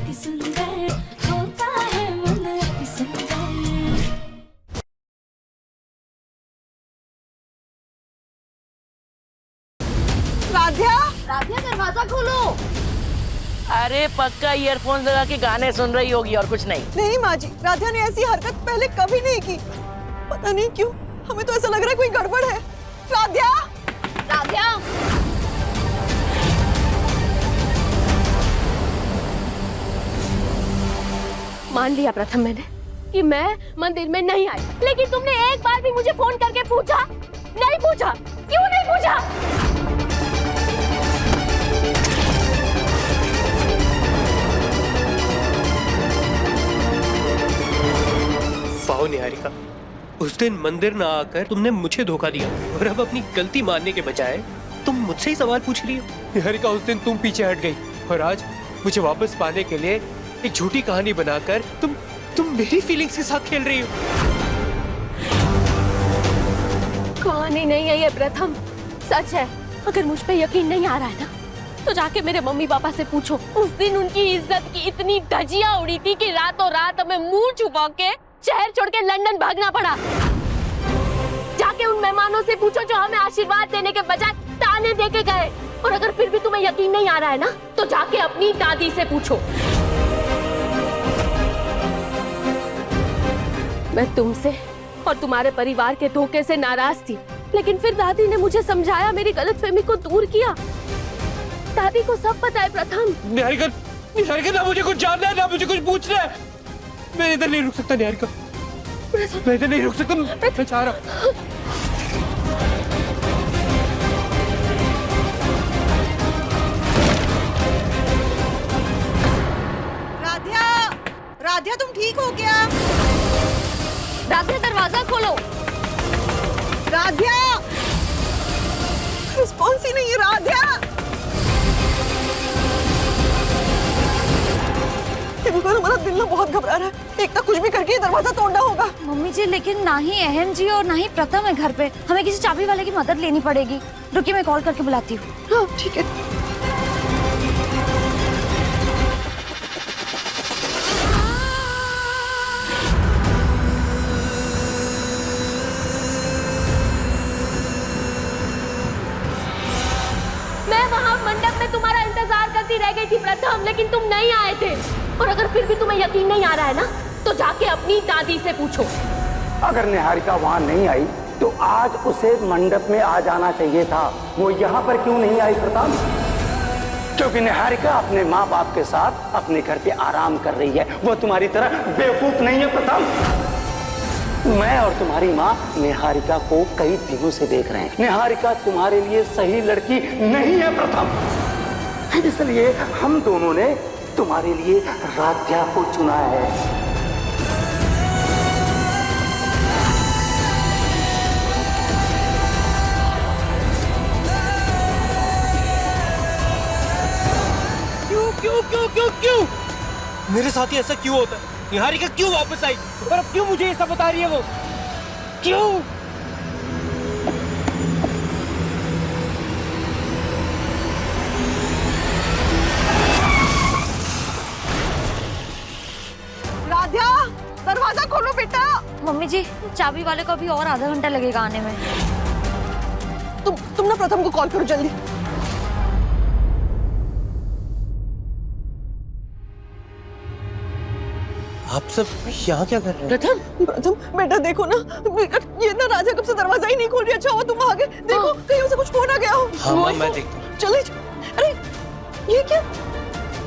अति सुंदर होता है मन अति सुंदर। राध्या, राध्या दरवाजा खोलो। अरे पक्का ईयरफोन लगा के गाने सुन रही होगी और कुछ नहीं। नहीं माँ जी, राध्या ने ऐसी हरकत पहले कभी नहीं की। पता नहीं क्यों हमें तो ऐसा लग रहा है कोई गड़बड़ है। राध्या, राध्या। मान लिया प्रथम मैंने कि मैं मंदिर में नहीं आई, लेकिन तुमने एक बार भी मुझे फोन करके पूछा? नहीं पूछा। क्यों नहीं पूछा? वाह निहारिका, उस दिन मंदिर ना आकर तुमने मुझे धोखा दिया और अब अपनी गलती मानने के बजाय तुम मुझसे ही सवाल पूछ रही हो। निहारिका, उस दिन तुम पीछे हट गई और आज मुझे वापस पाने के लिए एक झूठी कहानी बनाकर तुम मेरी फीलिंग्स के साथ खेल रही हो। कहानी नहीं है ये प्रथम, सच है। अगर मुझ पे यकीन नहीं आ रहा है ना, तो जाके मेरे मम्मी पापा से पूछो। उस दिन उनकी इज्जत की इतनी धजिया उड़ी थी कि रातों रात हमें मुंह छुपा के शहर छोड़ के लंदन भागना पड़ा। जाके उन मेहमानों से पूछो जो हमें आशीर्वाद देने के बजाय ताने दे के गए। और अगर फिर भी तुम्हें यकीन नहीं आ रहा है ना, तो जाके अपनी दादी से पूछो। मैं तुमसे और तुम्हारे परिवार के धोखे से नाराज थी, लेकिन फिर दादी ने मुझे समझाया, मेरी गलतफहमी को दूर किया। दादी को सब पता है प्रथम। निहारिका, निहारिका, ना मुझे कुछ जानना है ना मुझे कुछ पूछना है। मैं इधर नहीं रुक सकता निहारिका, मैं इधर नहीं रुक सकता। मैं चाह रहा हूँ। राध्या, राध्या तुम ठीक हो क्या? राध्या दरवाजा खोलो। राध्या, रिस्पॉन्स ही नहीं है। राध्या, हमारा दिल ना बहुत घबरा रहा है। एक तो कुछ भी करके दरवाजा तोड़ना होगा। मम्मी जी, लेकिन ना ही अहम जी और ना ही प्रथम है घर पे। हमें किसी चाबी वाले की मदद लेनी पड़ेगी। रुकिए, मैं कॉल करके बुलाती हूँ। हाँ ठीक है। मैं वहाँ मंडप में तुम्हारा इंतजार करती रह गई थी प्रथम, लेकिन तुम नहीं आए थे। और अगर फिर भी तुम्हें यकीन नहीं आ रहा है ना, तो जाके अपनी दादी से पूछो। अगर निहारिका वहां नहीं आई तो आज उसे मंडप में आ जाना चाहिए था। वो यहाँ पर क्यों नहीं आई प्रताप? क्योंकि निहारिका अपने माँ बाप के साथ अपने घर पे आराम कर रही है। वो तुम्हारी तरह बेवकूफ नहीं है प्रताप। मैं और तुम्हारी माँ निहारिका को कई दिनों से देख रहे हैं। निहारिका तुम्हारे लिए सही लड़की नहीं है प्रथम, इसलिए हम दोनों ने तुम्हारे लिए राध्या को चुना है। क्यों क्यों क्यों क्यों क्यों मेरे साथ ही ऐसा क्यों होता है? निहारिका क्यों वापस आई और अब क्यों मुझे ये सब बता रही है? वो क्यों? राध्या, दरवाजा खोलो बेटा। मम्मी जी, चाबी वाले को अभी और आधा घंटा लगेगा आने में। तुम ना प्रथम को कॉल करो जल्दी। आप सब यहाँ क्या कर रहे हैं? प्रथम बेटा देखो ना, ये ना राजा कब से दरवाजा ही नहीं खोल रही। अच्छा हुआ तुम आ गए। देखो कहीं उसे कुछ फोन आ गया हो। हाँ माँ, मैं देखता हूँ। चले। अरे ये क्या,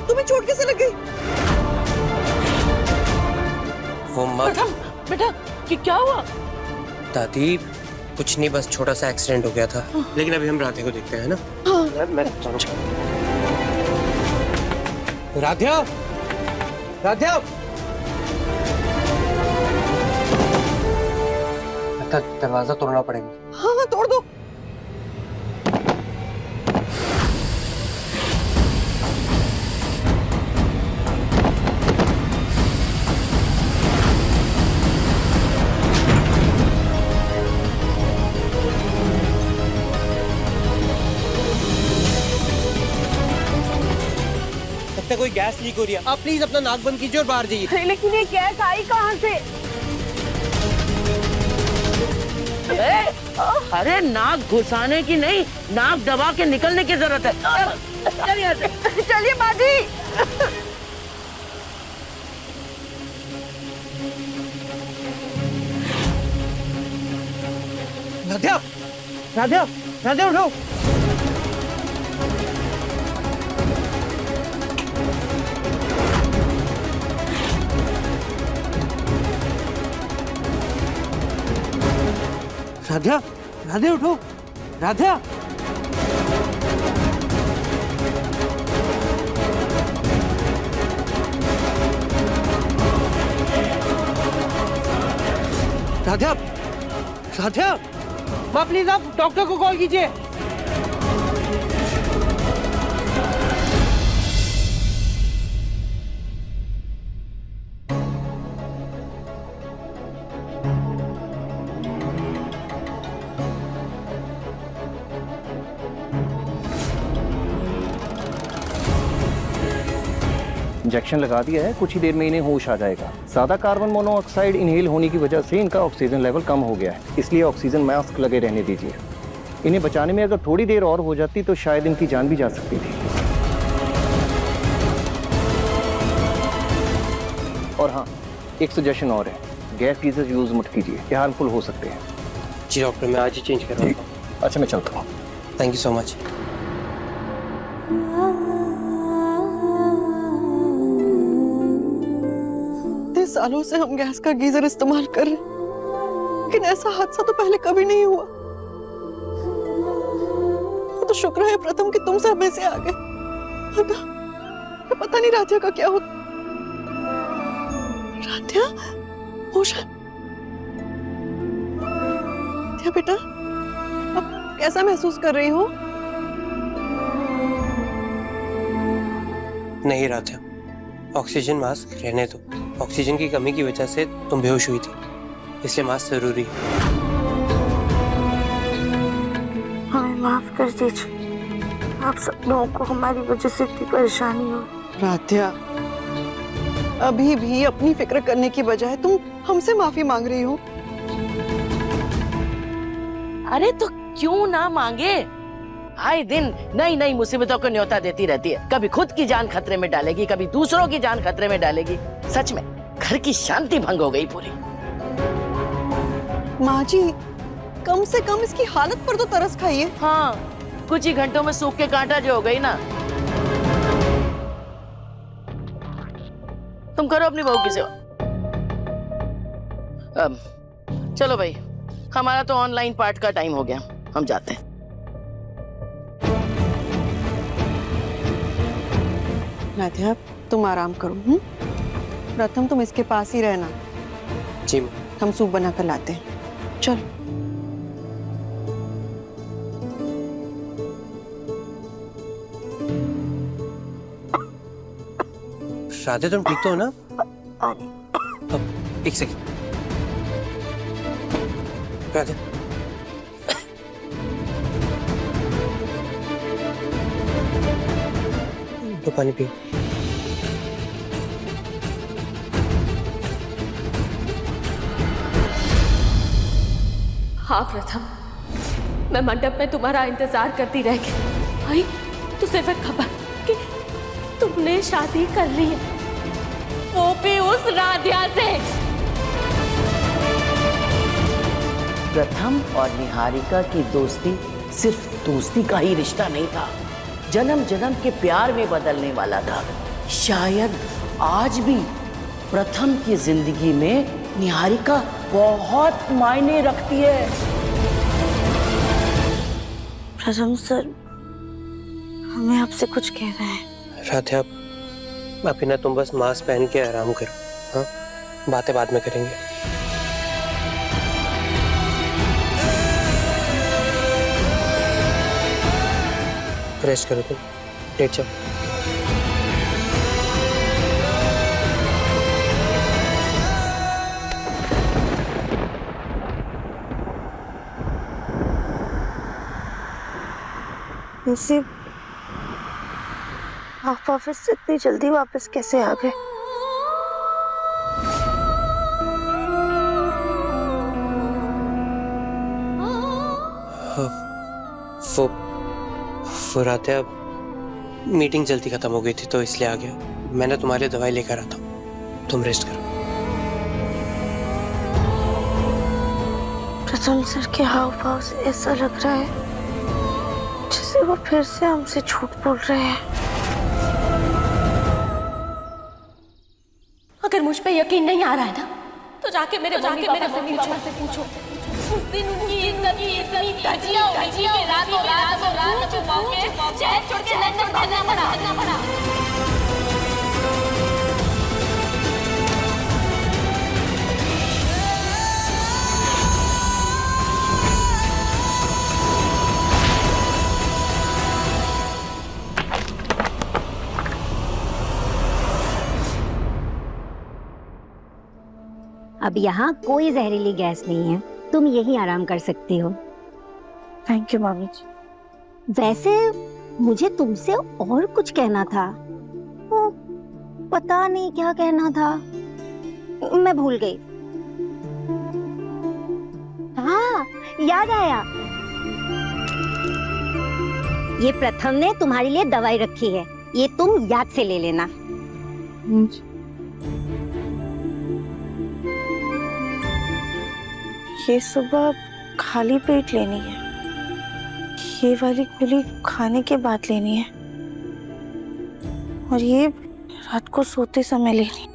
तुम्हें चोट कैसे लग गई? वो माँ, बेटा क्या हुआ? दादी कुछ नहीं, बस छोटा सा एक्सीडेंट हो गया था। लेकिन अभी हम राधे को देखते हैं ना। मैं राध्या, राध्या, दरवाजा तोड़ना पड़ेगा। हाँ तोड़ दो। तक कोई कोई गैस लीक हो रही है। आप प्लीज अपना नाक बंद कीजिए और बाहर जाइए। लेकिन ये गैस आई कहाँ से? अरे नाक घुसाने की नहीं, नाक दबा के निकलने की जरूरत है। चलिए चलिए बाजी। राध्या, राध्या, राध्या उठो। राध्या, राध्या उठो, राध्या। राध्या, राध्या, माँ प्लीज आप डॉक्टर को कॉल कीजिए। इंजेक्शन लगा दिया है, कुछ ही देर में इन्हें होश आ जाएगा। सादा कार्बन मोनोऑक्साइड इनहेल होने की वजह से इनका ऑक्सीजन लेवल कम हो गया है, इसलिए ऑक्सीजन मास्क लगे रहने दीजिए। इन्हें बचाने में अगर थोड़ी देर और हो जाती तो शायद इनकी जान भी जा सकती थी। और हाँ, एक सजेशन और है, गैस गीजर यूज मत कीजिए, ये हार्मफुल हो सकते हैं। जी डॉक्टर, मैं आज ही चेंज कर रहा हूँ। अच्छा, मैं चलता हूँ। Thank you so much. इतने सालों से हम गैस का गीजर इस्तेमाल कर रहे हैं, लेकिन ऐसा हादसा तो पहले कभी नहीं हुआ। तो शुक्र है प्रथम कि तुम सब में से आ गए, वरना पता नहीं राध्या का क्या होता। राध्या, ओशन, राध्या बेटा, अब कैसा महसूस कर रही हो? नहीं राध्या, ऑक्सीजन मास्क रहने दो। ऑक्सीजन की कमी की वजह से तुम बेहोश हुई थी, इसलिए मास्क जरूरी है। हमें माफ कर दीजिए, आप सब लोगों को हमारी वजह से इतनी परेशानी हो। राध्या, अभी भी अपनी फिक्र करने की बजाय तुम हमसे माफी मांग रही हो। अरे तो क्यों ना मांगे? आए दिन नई नई मुसीबतों को न्योता देती रहती है। कभी खुद की जान खतरे में डालेगी, कभी दूसरों की जान खतरे में डालेगी। सच में घर की शांति भंग हो गई पूरी। माँ जी, कम से कम इसकी हालत पर तो तरस खाइए। हाँ, कुछ ही घंटों में सूख के कांटा जो हो गई ना। तुम करो अपनी बहू की सेवा। चलो भाई, हमारा तो ऑनलाइन पार्ट का टाइम हो गया, हम जाते हैं। राध्या, तुम आराम करो। प्रथम तुम इसके पास ही रहना, जी हम सूप बना कर लाते हैं। चल। राधे, तुम ठीक तो हो ना? अब एक सेकंड। राधे, तो पानी पियो। हाँ प्रथम, मैं मंडप में तुम्हारा इंतजार करती रह गई। भाई, तुझे फिर खबर कि तुमने शादी कर ली है, वो भी उस राध्या से। प्रथम और निहारिका की दोस्ती सिर्फ दोस्ती का ही रिश्ता नहीं था, जन्म जन्म के प्यार में बदलने वाला था। शायद आज भी प्रथम की जिंदगी में निहारिका बहुत मायने रखती है। प्रथम सर, हमें आपसे कुछ कहना है। राधे, आप ना तुम बस मास्क पहन के आराम करो। हाँ, बातें बाद में करेंगे। रेस्ट करो, तुम लेट जाओ। वैसे आप ऑफिस से इतनी जल्दी वापस कैसे आ गए? वो रात्या मीटिंग जल्दी खत्म हो गई थी तो इसलिए आ गया। मैंने तुम्हारे दवाई लेकर आता हूँ, तुम रेस्ट करो। प्रथम सर के हाव भाव से ऐसा लग रहा है जैसे वो फिर से हमसे झूठ बोल रहे हैं। अगर मुझ पे यकीन नहीं आ रहा है ना तो जाके मेरे मम्मी पापा से पूछो। उस दिन उनकी इज्जत धजिया के रातों रात छुपाओ के शहर छोड़ के लंदन भागना पड़ा। अब यहाँ कोई जहरीली गैस नहीं है, तुम यही आराम कर सकती हो। थैंक यू मामी जी। वैसे मुझे तुमसे और कुछ कहना था, वो पता नहीं क्या कहना था, मैं भूल गई। हाँ, याद आया। ये प्रथम ने तुम्हारे लिए दवाई रखी है, ये तुम याद से ले लेना। ये सुबह खाली पेट लेनी है, ये वाली गोली खाने के बाद लेनी है, और ये रात को सोते समय लेनी।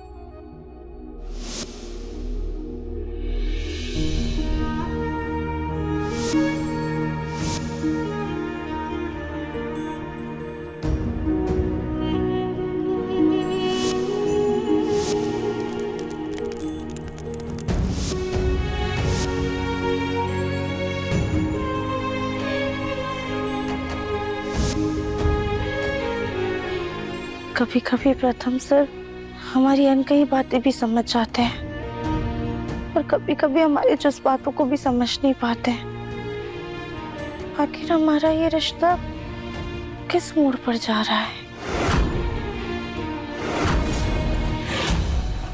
कभी कभी प्रथम सर हमारी अनकही बातें भी समझ जाते हैं और कभी कभी हमारे जज्बातों को भी समझ नहीं पाते हैं। आखिर हमारा ये रिश्ता किस मोड़ पर जा रहा है?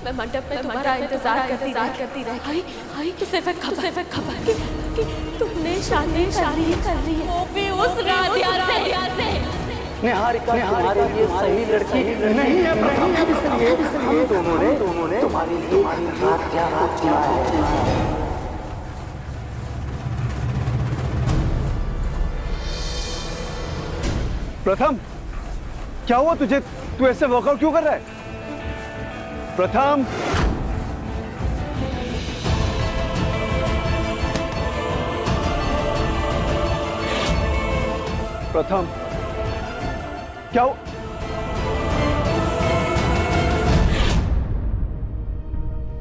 मैं मंडप में तुम्हारा इंतजार करती रही। आई किसे खबर कि तुमने शादी कर ली है, वो भी उस राधिया से। निहारिका तुम्हारे लिए सही लड़की नहीं है प्रथम। हम दोनों ने तुम्हारे लिए राधिया को चुना है। प्रथम, क्या हुआ तुझे? तू ऐसे वर्कआउट क्यों कर रहा है? प्रथम, प्रथम क्या हो?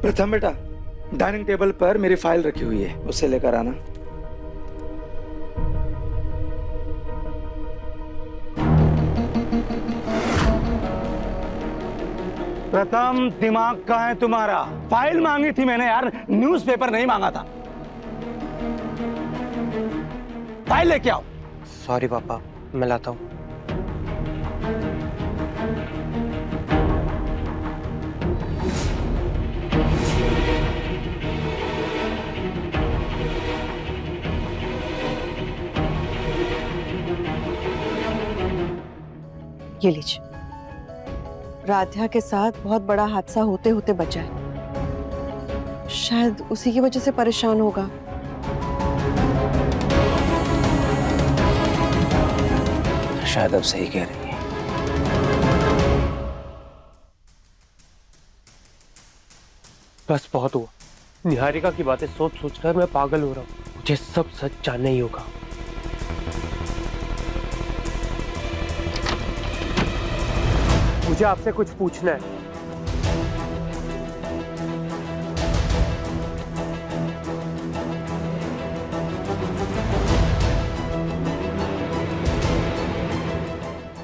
प्रथम बेटा, डाइनिंग टेबल पर मेरी फाइल रखी हुई है, उसे लेकर आना। प्रथम, दिमाग कहाँ है तुम्हारा? फाइल मांगी थी मैंने यार, न्यूज़पेपर नहीं मांगा था। फाइल लेके आओ। सॉरी पापा, मैं लाता हूँ। ये लीजिए। राधिया के साथ बहुत बड़ा हादसा होते होते बचा है, शायद उसी की वजह से परेशान होगा। शायद अब सही कह रही है। बस बहुत हुआ। निहारिका की बातें सोच सोचकर मैं पागल हो रहा हूँ। मुझे सब सच जानना ही होगा। मुझे आपसे कुछ पूछना है।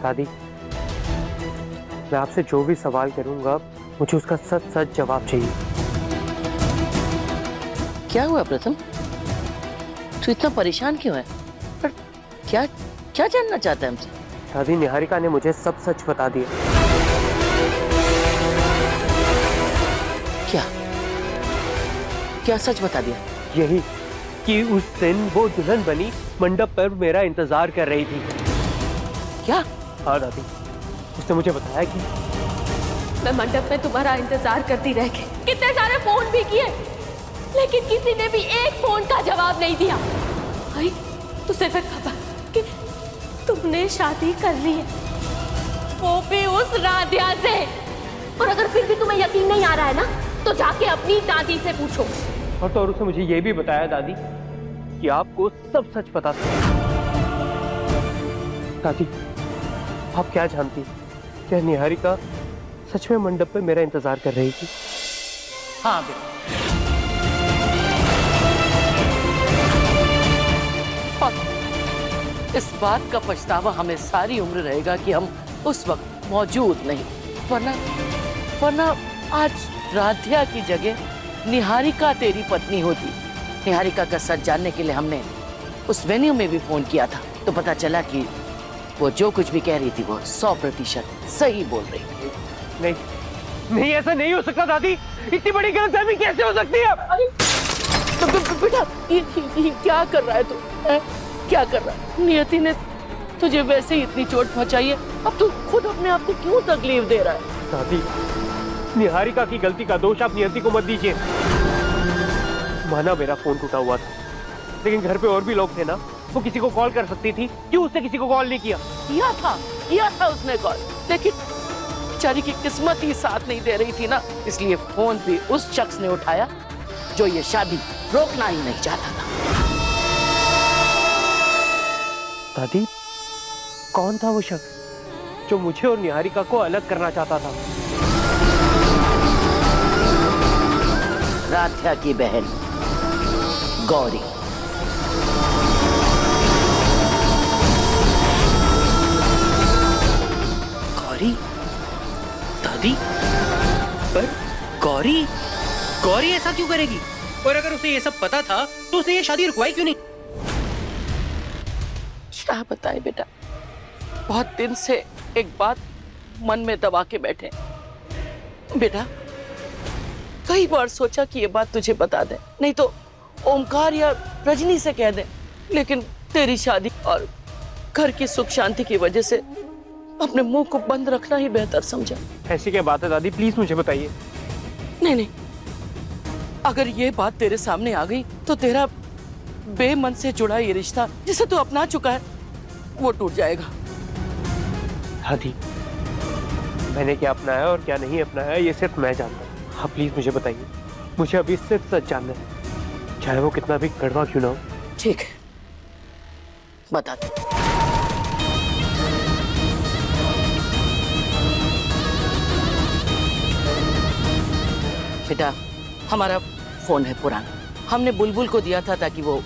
दादी, मैं आपसे जो भी सवाल करूंगा मुझे उसका सच सच जवाब चाहिए। क्या हुआ प्रथम? तू इतना परेशान क्यों है? पर क्या क्या जानना चाहता है हमसे? दादी, निहारिका ने मुझे सब सच बता दिया। क्या क्या सच बता दिया? यही कि उस दिन वो दुल्हन बनी मंडप पर मेरा इंतजार कर रही थी। क्या? हाँ दादी, उसने मुझे बताया कि मैं मंडप में तुम्हारा इंतजार करती रह गई, कितने सारे फोन भी किए, लेकिन किसी ने भी एक फोन का जवाब नहीं दिया। भाई तुझे फिर खबर कि तुमने शादी कर ली है, वो भी उस राधिया से। और अगर फिर भी तुम्हें यकीन नहीं आ रहा है ना, तो जाके अपनी दादी से पूछो। और तो और उसने मुझे ये भी बताया दादी कि आपको सब सच पता था। दादी, आप क्या जानती, क्या निहारिका सच में मंडप पे मेरा इंतजार कर रही थी? हाँ बेटा, और इस बात का पछतावा हमें सारी उम्र रहेगा कि हम उस वक्त मौजूद नहीं, वरना आज राधिया की जगह निहारिका तेरी पत्नी होती। निहारिका का सच जानने के लिए हमने उस वेन्यू में भी फोन किया था, तो पता चला कि वो जो कुछ भी कह रही थी वो 100% सही बोल रही थी। नहीं नहीं, ऐसा नहीं हो सकता दादी, इतनी बड़ी गलतफहमी कैसे हो सकती है? बेटा ये क्या कर रहा है तू? क्या कर रहा है? नियति ने तुझे वैसे ही इतनी चोट पहुंचाई है, अब तू खुद अपने आप को क्यों तकलीफ दे रहा है? दादी, निहारिका की गलती का दोष आप नियति को मत दीजिए। माना मेरा फोन टूटा हुआ था, लेकिन घर पे और भी लोग थे ना, वो किसी को कॉल कर सकती थी, क्यों उसने किसी को कॉल नहीं किया? किया था उसने कॉल, लेकिन बेचारी की किस्मत ही साथ नहीं दे रही थी ना, इसलिए फोन भी उस शख्स ने उठाया जो ये शादी रोकना ही नहीं चाहता था। दादी, कौन था वो शख्स जो मुझे और निहारिका को अलग करना चाहता था? राधिया की बहन गौरी। गौरी? दादी, पर गौरी ऐसा क्यों करेगी? और अगर उसे ये सब पता था तो उसने ये शादी रुकवाई क्यों नहीं? क्या बताए बेटा, बहुत दिन से एक बात मन में दबा के बैठे। बेटा कई बार सोचा कि ये बात तुझे बता दे, नहीं तो ओमकार या रजनी से कह दे, लेकिन तेरी शादी और घर की सुख शांति की वजह से अपने मुंह को बंद रखना ही बेहतर समझा। ऐसी क्या बात है दादी, प्लीज मुझे बताइए। नहीं, अगर ये बात तेरे सामने आ गई तो तेरा बेमन से जुड़ा ये रिश्ता जिसे तू अपना चुका है वो टूट जाएगा। दादी, मैंने क्या अपनाया और क्या नहीं अपनाया ये सिर्फ मैं जानता हूँ। आप प्लीज मुझे बताइए, मुझे अभी सिर्फ सच जानना है, चाहे वो कितना भी कड़वा क्यों ना हो। ठीक है, बता दे। बेटा हमारा फोन है पुराना, हमने बुलबुल को दिया था ताकि वो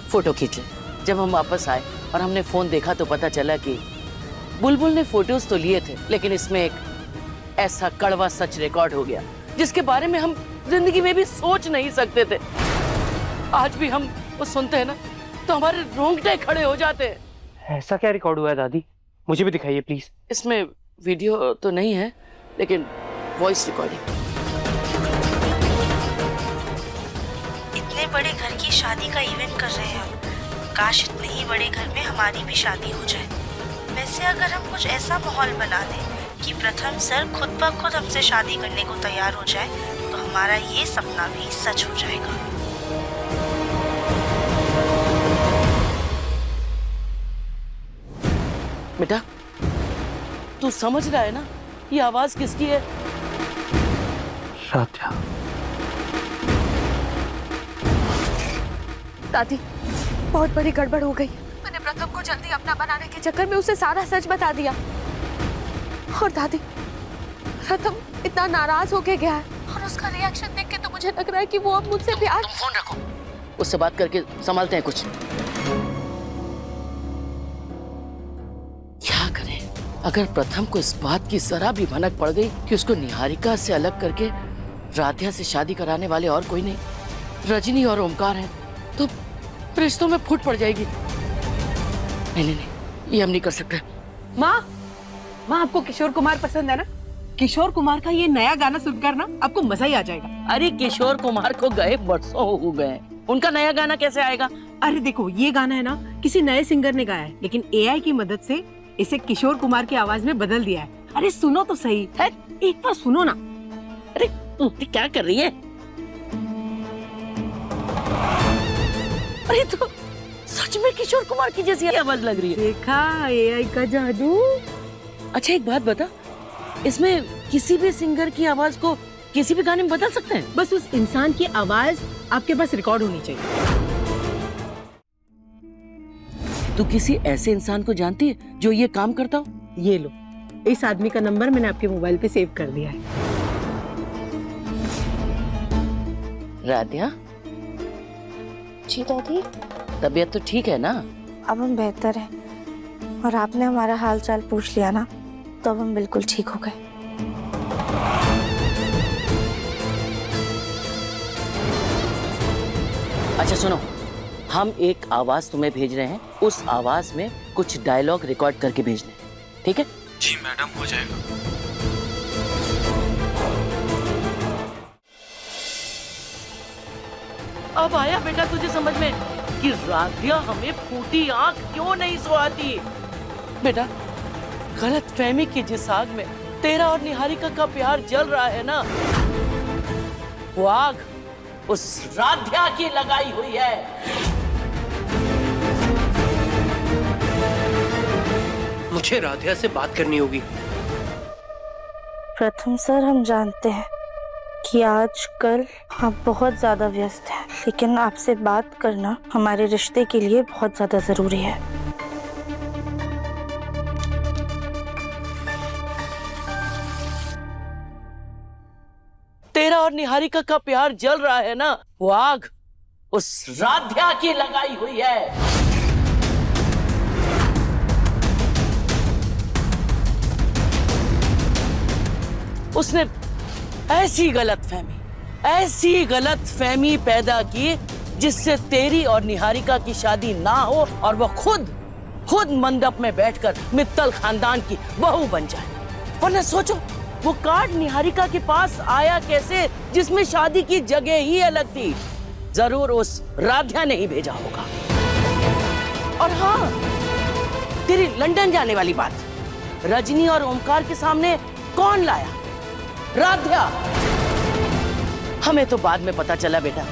फोटो खींच ले। जब हम वापस आए और हमने फोन देखा तो पता चला कि बुलबुल ने फोटोज तो लिए थे, लेकिन इसमें एक ऐसा कड़वा सच रिकॉर्ड हो गया जिसके बारे में हम जिंदगी में भी सोच नहीं सकते थे। आज भी हम वो सुनते हैं ना तो हमारे रोंगटे खड़े हो जाते हैं। ऐसा क्या रिकॉर्ड हुआ है दादी, मुझे भी दिखाइए प्लीज। इसमें वीडियो तो नहीं है, लेकिन वॉइस रिकॉर्डिंग। इतने बड़े घर की शादी का इवेंट कर रहे हैं हम, काश इतने ही बड़े घर में हमारी भी शादी हो जाए। वैसे अगर हम कुछ ऐसा माहौल बना दें कि प्रथम सर खुद ब खुद हमसे शादी करने को तैयार हो जाए, तो हमारा ये सपना भी सच हो जाएगा। बेटा तू समझ रहा है ना ये आवाज किसकी है? राधिया। दादी बहुत बड़ी गड़बड़ हो गई। मैंने प्रथम को जल्दी अपना बनाने के चक्कर में उसे सारा सच बता दिया। और दादी प्रथम इतना नाराज होके गया है और उसका रिएक्शन देख के तो मुझे लग रहा है कि वो अब मुझसे प्यार। फोन रखो, उससे बात करके संभालते हैं कुछ। क्या करें अगर प्रथम को इस बात की जरा भी भनक पड़ गई कि उसको निहारिका से अलग करके राधिया से शादी कराने वाले और कोई नहीं रजनी और ओमकार हैं, तो रिश्तों में फूट पड़ जाएगी। नहीं, ये हम नहीं कर सकते। माँ, माँ आपको किशोर कुमार पसंद है ना? किशोर कुमार का ये नया गाना सुनकर ना आपको मजा ही आ जाएगा। अरे किशोर कुमार को गए बरसों हो गए, उनका नया गाना कैसे आएगा? अरे देखो, ये गाना है ना किसी नए सिंगर ने गाया है, लेकिन एआई की मदद से इसे किशोर कुमार की आवाज में बदल दिया है। अरे सुनो तो सही है, एक बार सुनो ना। अरे तू क्या कर रही है? अरे तो सच में किशोर कुमार की जैसी आवाज लग रही है। देखा एआई का जादू। अच्छा एक बात बता, इसमें किसी भी सिंगर की आवाज को किसी भी गाने में बदल सकते हैं? बस उस इंसान की आवाज आपके पास रिकॉर्ड होनी चाहिए। तू किसी ऐसे इंसान को जानती है जो ये काम करता हो? ये लो, इस आदमी का नंबर मैंने आपके मोबाइल पे सेव कर दिया है। राधिया, जी दादी। तबीयत तो ठीक है ना? अब हम बेहतर हैं और आपने हमारा हाल चाल पूछ लिया ना, तो अब हम बिल्कुल ठीक हो गए। अच्छा सुनो, हम एक आवाज तुम्हें भेज रहे हैं, उस आवाज में कुछ डायलॉग रिकॉर्ड करके भेजने, ठीक है? जी मैडम, हो जाएगा। अब आया बेटा तुझे समझ में कि राधिया हमें फूटी आंख क्यों नहीं सुहाती? बेटा, गलत फहमी की जिस आग में तेरा और निहारिका का प्यार जल रहा है ना, वो आग उस राधिया की लगाई हुई है। मुझे राधिया से बात करनी होगी। प्रथम सर, हम जानते हैं कि आजकल आप बहुत ज्यादा व्यस्त हैं, लेकिन आपसे बात करना हमारे रिश्ते के लिए बहुत ज्यादा जरूरी है। तेरा और निहारिका का प्यार जल रहा है ना, वो आग उस राधिया की लगाई हुई है। उसने ऐसी गलत फहमी पैदा की जिससे तेरी और निहारिका की शादी ना हो और वो खुद मंडप में बैठकर मित्तल खानदान की बहू बन जाए। वरना सोचो, वो कार्ड निहारिका के पास आया कैसे जिसमें शादी की जगह ही अलग थी? जरूर उस राधिया ने ही भेजा होगा। और हाँ, तेरी लंदन जाने वाली बात रजनी और ओमकार के सामने कौन लाया? राधिया। हमें तो बाद में पता चला बेटा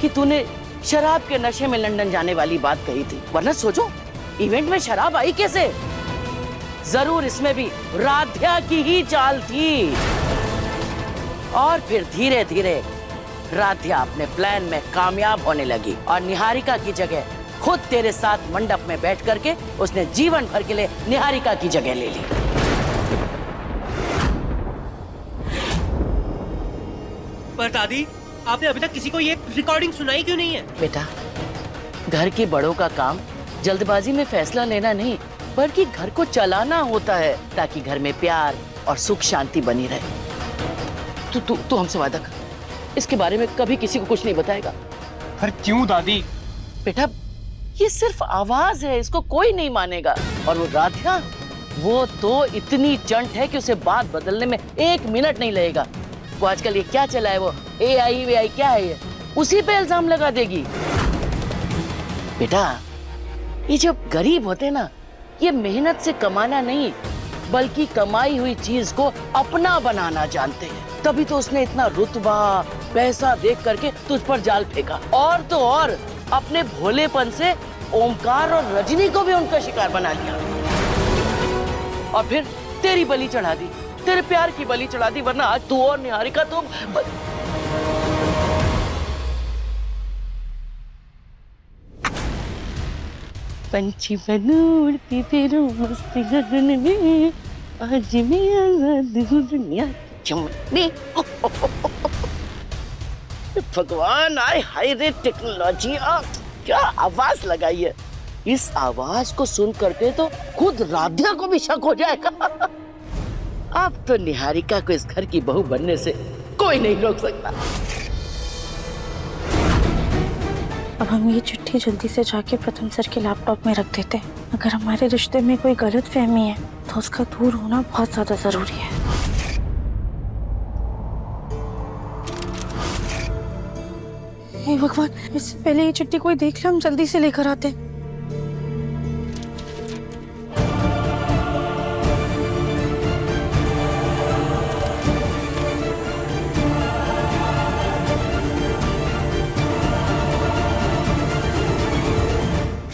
कि तूने शराब के नशे में लंदन जाने वाली बात कही थी, वरना सोचो इवेंट में शराब आई कैसे? जरूर इसमें भी राधिया की ही चाल थी। और फिर धीरे धीरे राधिया अपने प्लान में कामयाब होने लगी और निहारिका की जगह खुद तेरे साथ मंडप में बैठ करके उसने जीवन भर के लिए निहारिका की जगह ले ली। पर दादी, आपने अभी तक किसी को ये रिकॉर्डिंग सुनाई क्यों नहीं है? बेटा, घर के बड़ों का काम जल्दबाजी में फैसला लेना नहीं, बल्कि घर को चलाना होता है ताकि घर में प्यार और सुख शांति बनी रहे। तू हमसे वादा कर, इसके बारे में कभी किसी को कुछ नहीं बताएगा। पर क्यों दादी? बेटा, ये सिर्फ आवाज है, इसको कोई नहीं मानेगा। और वो राधिया, वो तो इतनी चंट है कि उसे बात बदलने में 1 मिनट नहीं लगेगा। वो आजकल ये क्या चला है, वो AI क्या है ये, उसी पे इल्जाम लगा देगी। बेटा, ये जो गरीब होते हैं ना, ये मेहनत से कमाना नहीं बल्कि कमाई हुई चीज को अपना बनाना जानते हैं। तभी तो उसने इतना रुतबा पैसा देख करके तुझ पर जाल फेंका। और तो और अपने भोलेपन से ओमकार और रजनी को भी उनका शिकार बना लिया और फिर तेरी बलि चढ़ा दी, तेरे प्यार की बलि चढ़ा दी। वरना आज तू और निहारिका तुम पंछी बनूरती तेरू मस्ती गगन में, आज मैं आजाद हूँ दुनिया की चमन। भगवान, आए हाय रे टेक्नोलॉजी, क्या आवाज लगाई है। इस आवाज को सुन करके तो खुद राधिया को भी शक हो जाएगा। अब तो निहारिका को इस घर की बहू बनने से कोई नहीं रोक सकता। अब हम ये चिट्ठी जल्दी से जाके प्रथम सर के लैपटॉप में रख देते हैं। अगर हमारे रिश्ते में कोई गलत फहमी है तो उसका दूर होना बहुत ज्यादा जरूरी है। हे भगवान, इससे पहले ये चिट्ठी कोई देख ले, हम जल्दी से लेकर आते हैं।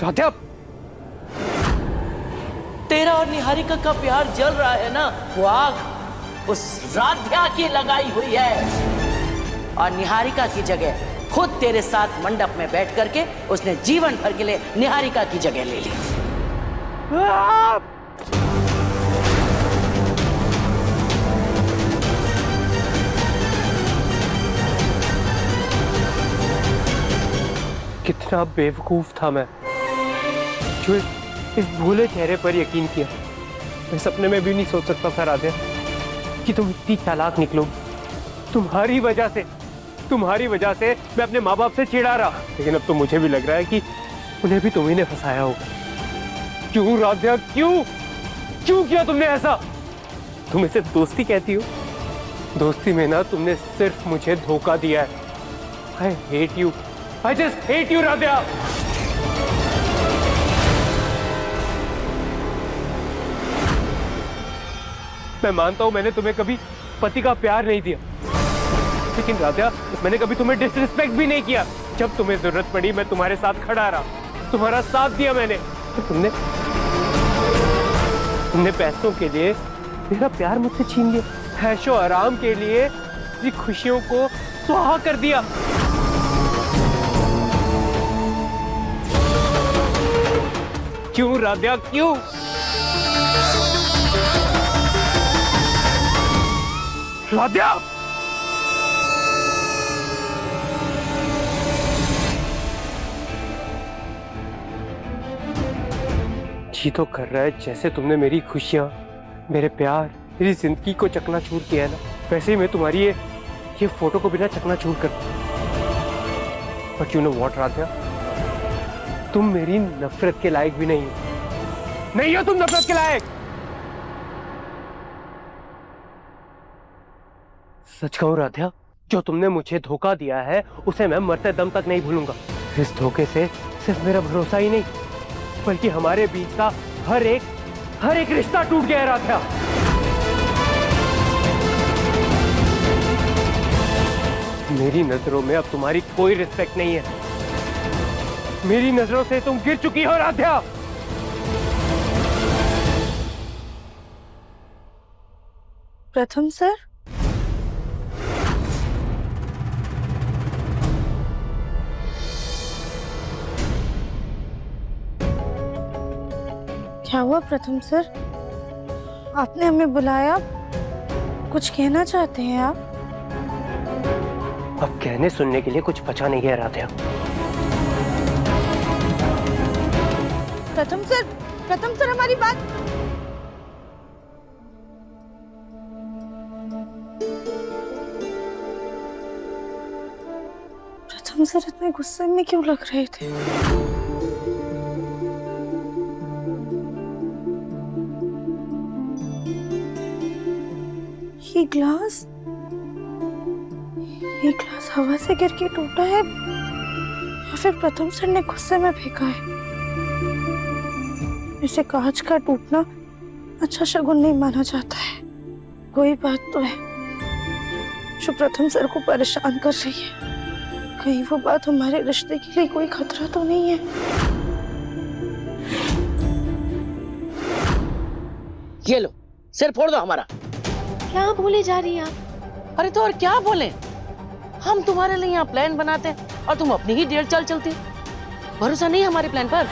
राध्या, तेरा और निहारिका का प्यार जल रहा है ना, वो आग उस राध्या की लगाई हुई है। और निहारिका की जगह खुद तेरे साथ मंडप में बैठ करके उसने जीवन भर के लिए निहारिका की जगह ले ली। कितना बेवकूफ था मैं जो इस भूले चेहरे पर यकीन किया। मैं सपने में भी नहीं सोच सकता था राधे कि तुम इतनी चालाक निकलो। तुम्हारी वजह से मैं अपने माँ बाप से चिढ़ा रहा, लेकिन अब तो मुझे भी लग रहा है कि उन्हें भी तुम्ही ने फंसाया होगा। क्यों राध्या, क्यों किया तुमने ऐसा? तुम इसे दोस्ती कहती हो? दोस्ती में ना तुमने सिर्फ मुझे धोखा दिया है। I hate you. I just hate you, Radhya. मैं मानता हूं मैंने तुम्हें कभी पति का प्यार नहीं दिया, लेकिन राध्या मैंने कभी तुम्हें डिसरिस्पेक्ट भी नहीं किया। जब तुम्हें जरूरत पड़ी मैं तुम्हारे साथ खड़ा रहा, तुम्हारा साथ दिया मैंने। तो तुमने पैसों के लिए मेरा प्यार मुझसे छीन लिया, ऐशो आराम के लिए मेरी खुशियों को सुहा कर दिया। क्यों राध्या, क्यों? राध्या, जी तो कर रहा है जैसे तुमने मेरी खुशियां, मेरे प्यार, मेरी जिंदगी को चकनाचूर किया है ना, वैसे ही मैं तुम्हारी ये फोटो को बिना चकनाचूर कर। But you know what Radhya, तुम मेरी नफरत के लायक भी नहीं हो तुम नफरत के लायक। सच कहूं राध्या, जो तुमने मुझे धोखा दिया है उसे मैं मरते दम तक नहीं भूलूंगा। इस धोखे से सिर्फ मेरा भरोसा ही नहीं बल्कि हमारे बीच का हर एक रिश्ता टूट गया है राध्या। मेरी नजरों में अब तुम्हारी कोई रिस्पेक्ट नहीं है। मेरी नजरों से तुम गिर चुकी हो राध्या। प्रथम सर, क्या हुआ प्रथम सर? आपने हमें बुलाया, कुछ कहना चाहते हैं आप? अब कहने सुनने के लिए कुछ बचा नहीं है राध्या। प्रथम सर हमारी बात। प्रथम सर इतने गुस्से में क्यों लग रहे थे? ये ग्लास हवा से गिर के टूटा है या फिर प्रथम सर ने गुस्से में फेंका है? इसे कांच का टूटना अच्छा शगुन नहीं माना जाता है। कोई बात तो है जो प्रथम सर को परेशान कर रही है। कहीं वो बात हमारे रिश्ते के लिए कोई खतरा तो नहीं है? ये लो, सिर फोड़ दो हमारा। क्या बोले जा रही हैं आप? अरे तो और क्या बोले, हम तुम्हारे लिए यहाँ प्लान बनाते हैं और तुम अपनी ही डेढ़ चाल चलती हो। भरोसा नहीं हमारे प्लान पर।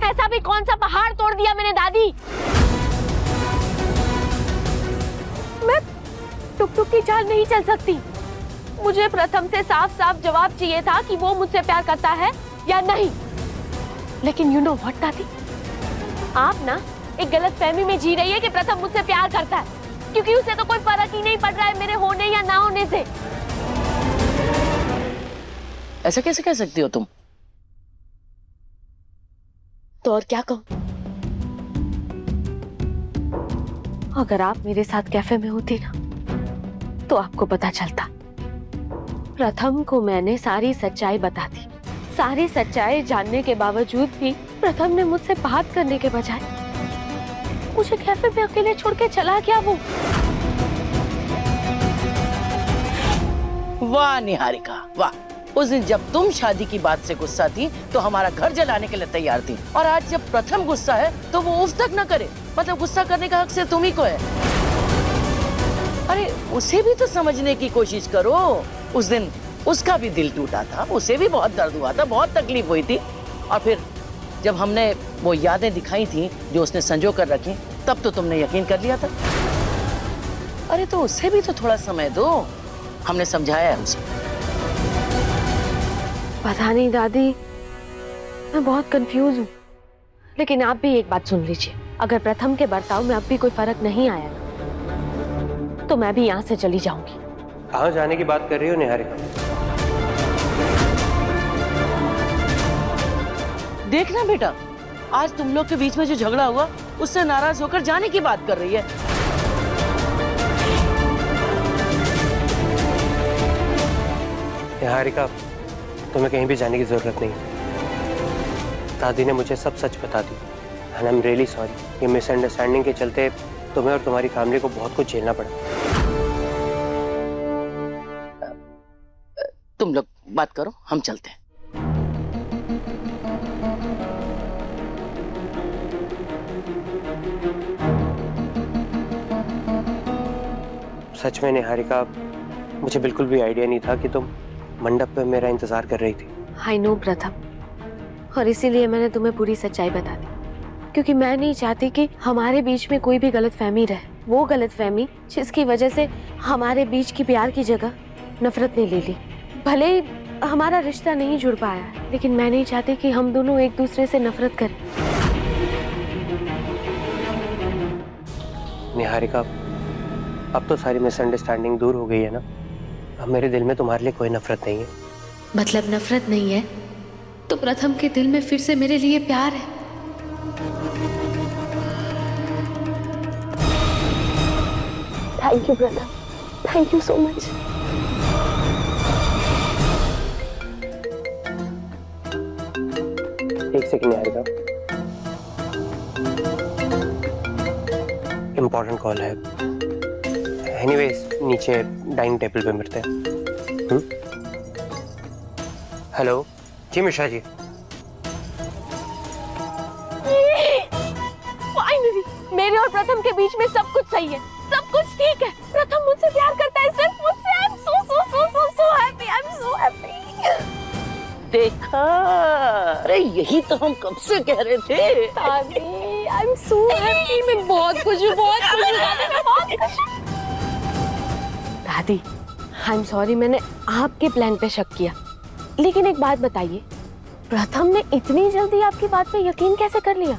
ऐसा भी कौन सा पहाड़ तोड़ दिया मैंने दादी? मैं टुक-टुक की चाल नहीं चल सकती। मुझे प्रथम से साफ साफ जवाब चाहिए था कि वो मुझसे प्यार करता है या नहीं। लेकिन यू नो व्हाट दादी, आप ना एक गलत फहमी में जी रही है कि प्रथम मुझसे प्यार करता है। क्योंकि उसे तो कोई फर्क ही नहीं पड़ रहा है मेरे होने या ना होने से। ऐसा कैसे कह सकती हो तुम? तो और क्या कहूं? अगर आप मेरे साथ कैफे में होती ना तो आपको पता चलता। प्रथम को मैंने सारी सच्चाई बता दी। सारी सच्चाई जानने के बावजूद भी प्रथम ने मुझसे बात करने के बजाय मुझे कैफे में अकेले छोड़ के चला गया वो। वाह निहारिका वाह, उस दिन जब तुम शादी की बात से गुस्सा थी तो हमारा घर जलाने के लिए तैयार थी, और आज जब प्रथम गुस्सा है तो वो उफ तक न करे। मतलब गुस्सा करने का हक सिर्फ तुम ही को है। अरे उसे भी तो समझने की कोशिश करो। उस दिन उसका भी दिल टूटा था, उसे भी बहुत दर्द हुआ था, बहुत तकलीफ हुई थी। और फिर जब हमने वो यादें दिखाई थी जो उसने संजो कर रखी, तब तो तुमने यकीन कर लिया था। अरे तो उसे भी तो थोड़ा समय दो, हमने समझाया है उसे। पता नहीं दादी, मैं बहुत कंफ्यूज हूँ। लेकिन आप भी एक बात सुन लीजिए, अगर प्रथम के बर्ताव में अब भी कोई फर्क नहीं आया ना तो मैं भी यहाँ से चली जाऊंगी। कहाँ जाने की बात कर रही हो निहारिका? देखना बेटा, आज तुम लोग के बीच में जो झगड़ा हुआ उससे नाराज होकर जाने की बात कर रही है। निहारिका, तुम्हें कहीं भी जाने की जरूरत नहीं। दादी ने मुझे सब सच बता दी। And I am really sorry, ये मिसअंडरस्टैंडिंग के चलते तुम्हें और तुम्हारी फैमिली को बहुत कुछ झेलना पड़ा। तुम लोग बात करो, हम चलते हैं। सच में निहारिका, मुझे बिल्कुल भी आइडिया नहीं था कि तुम मंडप पे मेरा इंतजार कर रही थी। आई नो प्रथम, और इसीलिए मैंने तुम्हें पूरी सच्चाई बता दी, क्योंकि मैं नहीं चाहती कि हमारे बीच में कोई भी गलतफहमी रहे। वो गलतफहमी जिसकी वजह से हमारे बीच की प्यार की जगह नफरत ने ले ली। भले ही हमारा रिश्ता नहीं जुड़ पाया, लेकिन मैं नहीं चाहती कि हम दोनों एक दूसरे से नफरत करें। निहारिका, अब तो सारी मिसअंडरस्टैंडिंग दूर हो गई है ना? अब मेरे दिल में तुम्हारे लिए कोई नफरत नहीं है। मतलब नफरत नहीं है तो प्रथम के दिल में फिर से मेरे लिए प्यार है। थैंक यू प्रथम, थैंक यू सो मच। एक सेकंड निहारिका, इम्पोर्टेंट कॉल है। एनीवेज, नीचे डाइनिंग टेबल पे मिलते हैं। हेलो जी मिश्रा जी। फाइनली मेरे और प्रथम के बीच में सब कुछ सही है, सब कुछ ठीक है। प्रथम मुझसे प्यार करता है, सिर्फ मुझसे। I am so happy, I am so happy. देखा, अरे यही तो हम कब से कह रहे थे। दादी, आई एम सो हैप्पी। मैं बहुत खुश हूँ, बहुत खुश हूँ दादी, मैं बहुत खुश हूँ। दादी, आई एम सॉरी, मैंने आपके प्लान पे शक किया। लेकिन एक बात बताइए, प्रथम ने इतनी जल्दी आपकी बात पे यकीन कैसे कर लिया?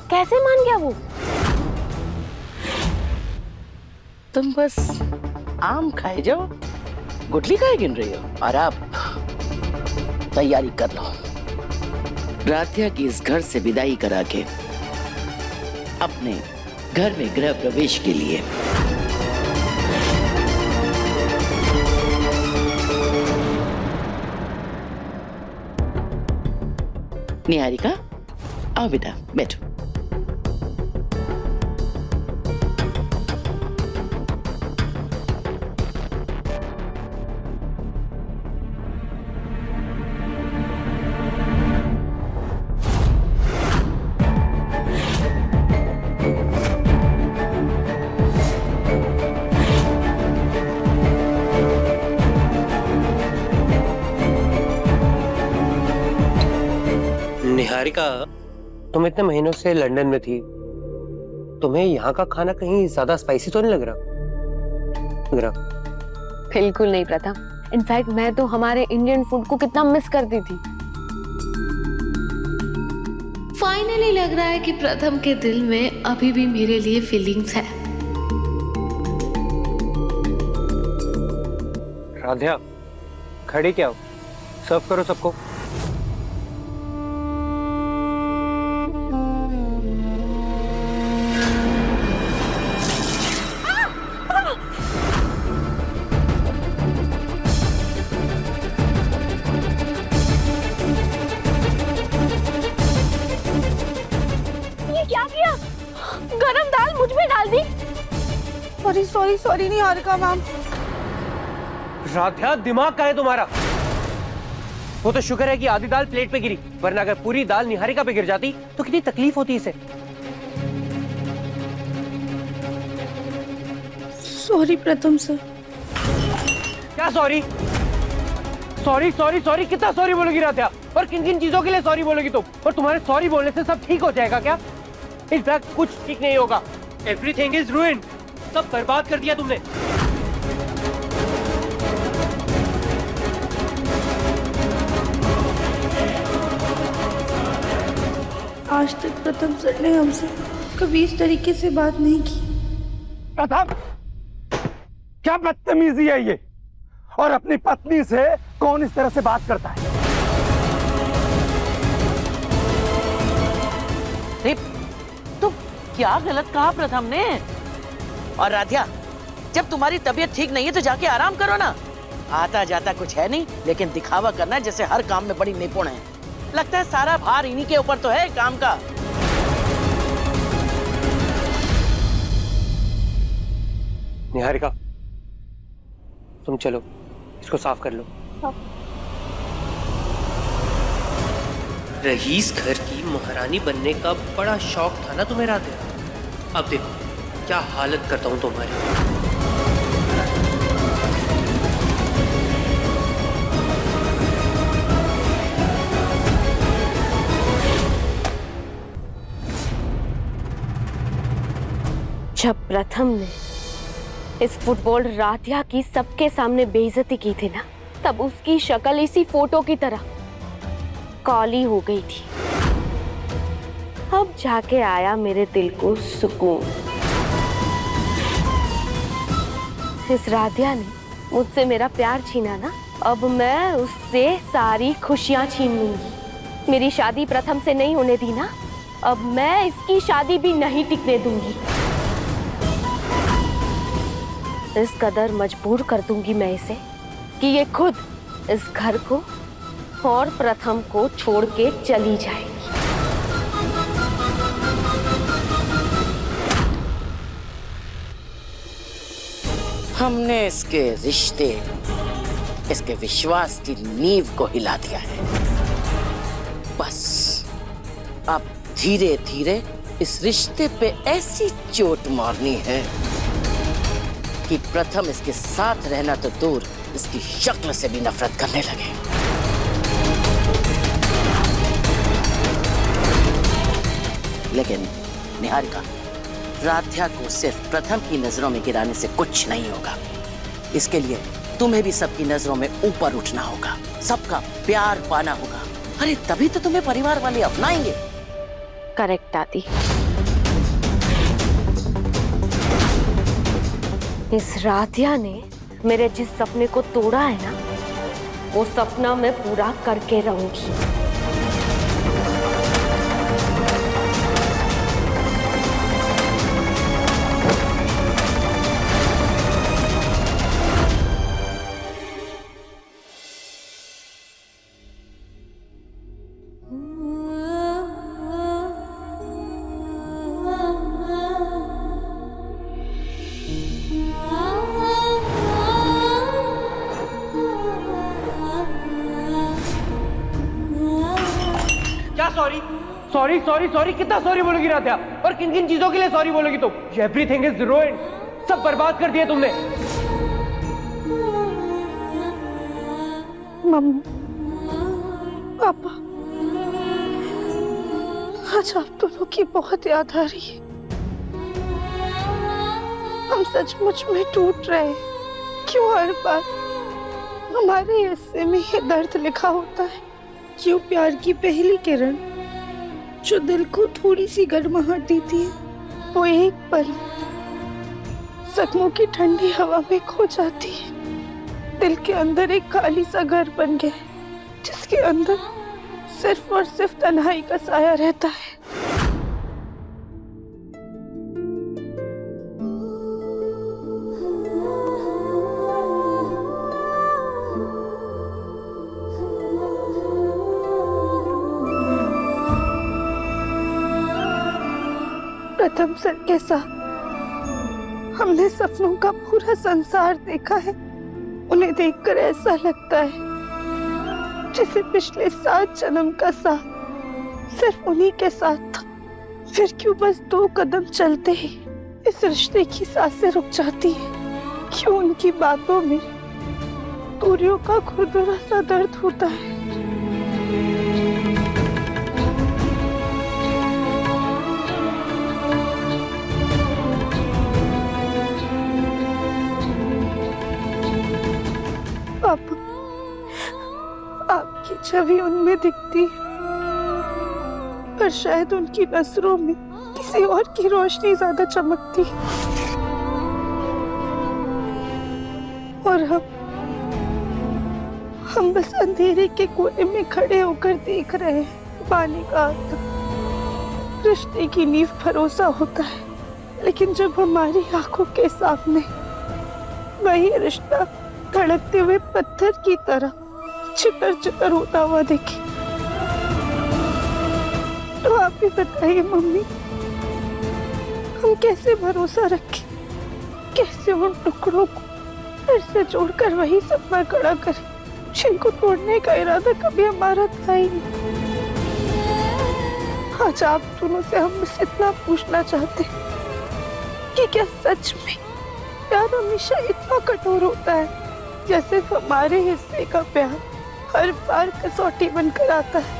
कैसे मान गया वो? तुम बस आम खाए जाओ, गुठली काहे गिन रही हो? और आप तैयारी कर लो, राधिया की इस घर से विदाई करा के अपने घर में गृह प्रवेश के लिए। निहारिका, आओ बेटा, बैठो। निहारिका, तुम इतने महीनों से लंदन में थी, तुम्हें यहाँ का खाना कहीं ज्यादा स्पाइसी तो नहीं लग रहा? बिल्कुल नहीं प्रथम, इनफैक्ट मैं तो हमारे इंडियन फूड को कितना मिस करती थी। फाइनली लग रहा है कि प्रथम के दिल में अभी भी मेरे लिए फीलिंग्स है। राध्या, खड़ी क्या हो? सर्व करो सबको। ये क्या किया? गरम दाल मुझ में डाल दी। Sorry sorry sorry Niharika ma'am. Radhya, दिमाग का है तुम्हारा? वो तो शुक्र है कि आधी दाल प्लेट पे गिरी, वरना अगर पूरी दाल निहारिका पे गिर जाती तो कितनी तकलीफ होती इसे। सॉरी प्रथम सर। क्या सॉरी? सॉरी सॉरी सॉरी कितना सॉरी बोलोगी राध्या? और किन किन चीजों के लिए सॉरी बोलोगी तुम? और तुम्हारे सॉरी बोलने से सब ठीक हो जाएगा क्या? इनफैक्ट कुछ ठीक नहीं होगा। Everything is ruined. सब बर्बाद कर दिया तुमने। आज तक प्रथम सर ने हमसे कभी इस तरीके से बात नहीं की। प्रथम, क्या बदतमीजी है ये? और अपनी पत्नी से कौन इस तरह से बात करता है? तो क्या गलत कहा प्रथम ने? और राध्या, जब तुम्हारी तबीयत ठीक नहीं है तो जाके आराम करो ना। आता जाता कुछ है नहीं, लेकिन दिखावा करना है जैसे हर काम में बड़ी निपुण है। लगता है सारा भार इन्हीं के ऊपर तो है काम का। निहारिका, तुम चलो, इसको साफ कर लो। रईस घर की महारानी बनने का बड़ा शौक था ना तुम्हें राध्या? अब देखो क्या हालत करता हूं तुम्हारी। जब प्रथम ने इस फुटबॉल राध्या की सबके सामने बेइज्जती की थी ना, तब उसकी शक्ल इसी फोटो की तरह काली हो गई थी। अब जाके आया मेरे दिल को सुकून। इस राध्या ने मुझसे मेरा प्यार छीना ना, अब मैं उससे सारी खुशियां छीन लूंगी। मेरी शादी प्रथम से नहीं होने दी ना, अब मैं इसकी शादी भी नहीं टिकने दूंगी। इस कदर मजबूर कर दूंगी मैं इसे कि ये खुद इस घर को और प्रथम को छोड़ के चली जाएगी। हमने इसके रिश्ते, इसके विश्वास की नींव को हिला दिया है। बस अब धीरे धीरे इस रिश्ते पे ऐसी चोट मारनी है कि प्रथम इसके साथ रहना तो दूर, इसकी शक्ल से भी नफरत करने लगे। लेकिन निहारिका, राध्या को सिर्फ प्रथम की नजरों में गिराने से कुछ नहीं होगा। इसके लिए तुम्हें भी सबकी नजरों में ऊपर उठना होगा, सबका प्यार पाना होगा। अरे तभी तो तुम्हें परिवार वाले अपनाएंगे। करेक्ट दादी। इस राध्या ने मेरे जिस सपने को तोड़ा है ना, वो सपना मैं पूरा करके रहूंगी। सॉरी सॉरी सॉरी सॉरी कितना सॉरी बोलोगी राध्या? और किन किन चीजों के लिए सॉरी बोलोगी तुम? Everything is ruined. सब बर्बाद कर दिया तुमने। मम्मी, पापा, आज आप दोनों की बहुत याद आ रही है। हम सचमुच में टूट रहे हैं। क्यों हर बार हमारे हिस्से में ये दर्द लिखा होता है? क्यों प्यार की पहली किरण जो दिल को थोड़ी सी गर्माहट देती है, वो एक पल जख्मों की ठंडी हवा में खो जाती है? दिल के अंदर एक खाली सा घर बन गया है, जिसके अंदर सिर्फ और सिर्फ तन्हाई का साया रहता है। प्रथम सर के साथ हमने सपनों का पूरा संसार देखा है। उन्हें देखकर ऐसा लगता है जैसे पिछले 7 जन्म का साथ सिर्फ उन्हीं के साथ था। फिर क्यों बस 2 कदम चलते ही इस रिश्ते की सांसें रुक जाती है? क्यों उनकी बातों में दूरियों का खुरदुरा सा दर्द होता है? पापा, आपकी छवि उनमें दिखती है, पर शायद उनकी नजरों में किसी और की रोशनी ज्यादा चमकती है। और हम बस अंधेरे के कोने में खड़े होकर देख रहे हैं। पानी का रिश्ते की नींव भरोसा होता है, लेकिन जब हमारी आंखों के सामने वही रिश्ता धड़कते हुए पत्थर की तरह चितर चितर होता हुआ देखे, तो आप भी बताइए मम्मी, हम कैसे भरोसा रखें? कैसे उन टुकड़ों को फिर से जोड़कर वही सपना खड़ा करें जिनको तोड़ने का इरादा कभी हमारा था ही नहीं? आज आप दोनों से हम बस इतना पूछना चाहते हैं कि क्या सच में प्यार हमेशा इतना कठोर होता है जैसे हमारे हिस्से का प्यार हर बार कसौटी बनकर आता है?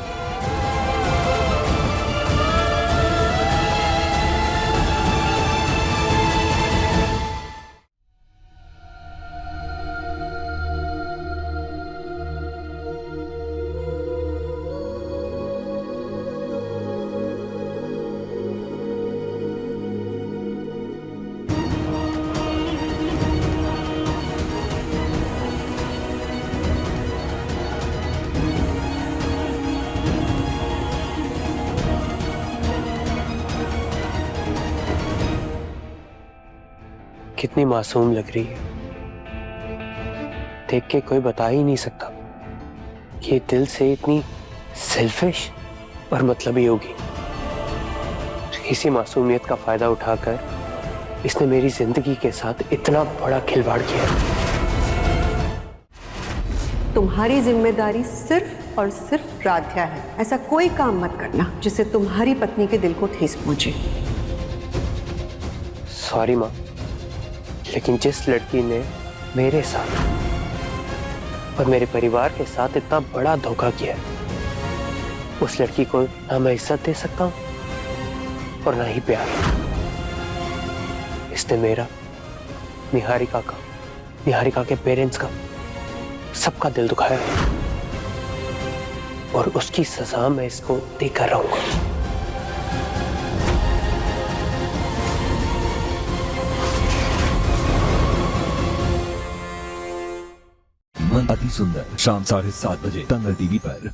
कितनी मासूम लग रही है, देख के कोई बता ही नहीं सकता ये दिल से इतनी सेल्फिश और मतलबी होगी। इसी मासूमियत का फायदा उठाकर इसने मेरी जिंदगी के साथ इतना बड़ा खिलवाड़ किया। तुम्हारी जिम्मेदारी सिर्फ और सिर्फ राध्या है। ऐसा कोई काम मत करना जिससे तुम्हारी पत्नी के दिल को ठेस पहुंचे। सॉरी माँ, लेकिन जिस लड़की ने मेरे साथ और मेरे परिवार के साथ इतना बड़ा धोखा किया है, उस लड़की को ना मैं इज्जत दे सकता हूं और ना ही प्यार। इसने मेरा, निहारिका के पेरेंट्स का, सबका दिल दुखाया है और उसकी सजा मैं इसको देकर रहूंगा। अति सुंदर शाम 7:30 बजे दंगल टीवी पर।